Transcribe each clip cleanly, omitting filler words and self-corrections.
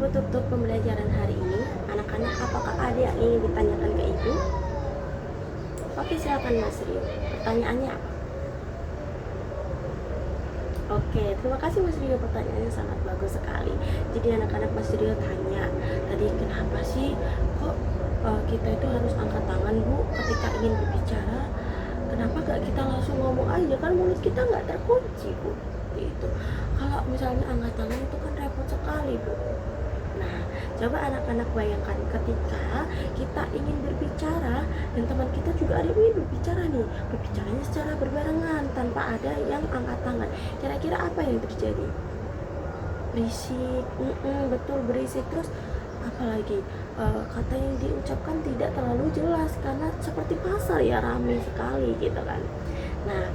tutup pembelajaran hari ini, anak-anak apakah ada yang ingin ditanyakan ke Ibu? Oke, silakan Mas Rio. Pertanyaannya apa? Oke, terima kasih Mas Rio, pertanyaannya sangat bagus sekali. Jadi anak-anak Mas Rio tanya, tadi kenapa sih kok kita itu harus angkat tangan Bu ketika ingin berbicara? Kenapa gak kita langsung ngomong aja, kan mulut kita nggak terkunci Bu? Itu kalau misalnya angkat tangan itu kan repot sekali Bu. Nah, coba anak-anak bayangkan ketika kita ingin berbicara dan teman kita juga ada yang ingin berbicara nih, berbicaranya secara berbarengan tanpa ada yang angkat tangan. Kira-kira apa yang terjadi? Berisik, betul berisik. Terus apalagi kata yang diucapkan tidak terlalu jelas karena seperti pasar ya, ramai sekali gitu kan. Nah,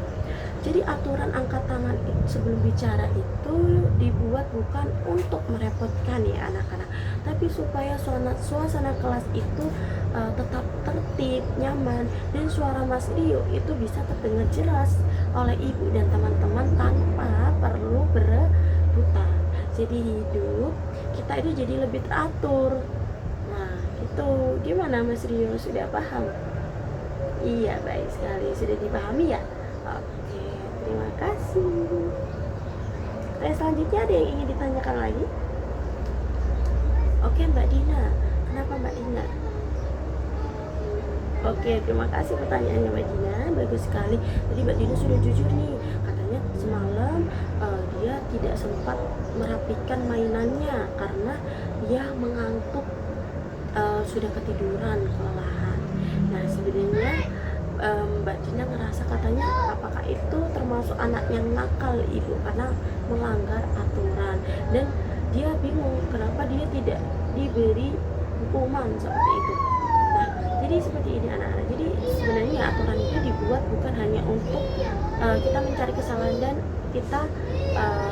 jadi aturan angkat tangan sebelum bicara itu dibuat bukan untuk merepotkan ya anak-anak, tapi supaya suasana kelas itu tetap tertib, nyaman, dan suara Mas Rio itu bisa terdengar jelas oleh ibu dan teman-teman tanpa perlu berebutan. Jadi hidup kita itu jadi lebih teratur. Nah, itu gimana Mas Rio, sudah paham? Iya, baik sekali, sudah dipahami ya. Oke, terima kasih. Selanjutnya ada yang ingin ditanyakan lagi? Oke, Mbak Dina. Kenapa Mbak Dina? Oke, terima kasih pertanyaannya Mbak Dina, bagus sekali. Jadi Mbak Dina sudah jujur nih, katanya semalam dia tidak sempat merapikan mainannya karena dia mengantuk, sudah ketiduran, kelelahan. Nah, sebenarnya Mbak Dina ngerasa katanya apakah itu termasuk anak yang nakal Ibu karena melanggar aturan, dan dia bingung kenapa dia tidak diberi hukuman seperti itu. Nah, jadi seperti ini anak-anak. Jadi sebenarnya aturan itu dibuat bukan hanya untuk kita mencari kesalahan dan kita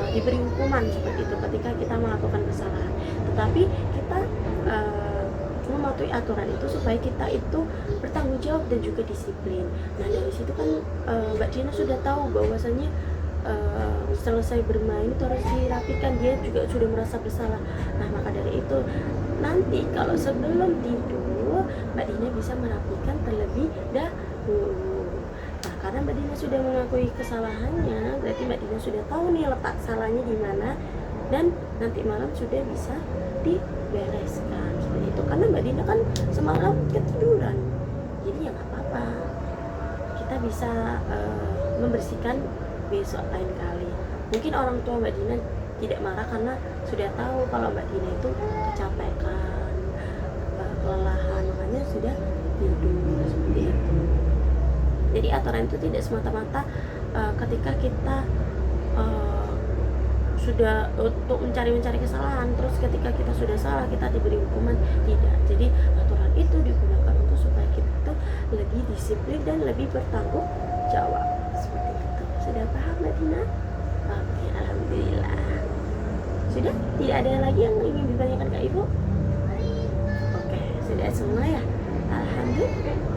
diberi hukuman seperti itu ketika kita melakukan kesalahan, tetapi kita mematuhi aturan itu supaya kita itu bertanggung jawab dan juga disiplin. Nah, dari situ kan Mbak Dina sudah tahu bahwasanya selesai bermain itu harus dirapikan, dia juga sudah merasa bersalah. Nah, maka dari itu nanti kalau sebelum tidur Mbak Dina bisa merapikan terlebih dahulu. Nah, karena Mbak Dina sudah mengakui kesalahannya, berarti Mbak Dina sudah tahu nih letak salahnya di mana, dan nanti malam sudah bisa dibereskan seperti itu. Karena Mbak Dina kan semalam ketiduran, jadi ya nggak apa-apa, kita bisa membersihkan besok lain kali. Mungkin orang tua Mbak Dina tidak marah karena sudah tahu kalau Mbak Dina itu kecapekan, kelelahan, makanya sudah tidur seperti itu. Jadi aturan itu tidak semata-mata ketika kita sudah untuk mencari kesalahan, terus ketika kita sudah salah kita diberi hukuman, tidak. Jadi aturan itu digunakan untuk supaya kita itu lebih disiplin dan lebih bertanggung jawab seperti itu. Sudah paham Mbak Dina? Oke, alhamdulillah. Sudah? Tidak ada lagi yang ingin ditanyakan ke Ibu? Oke, sudah semua ya? Alhamdulillah.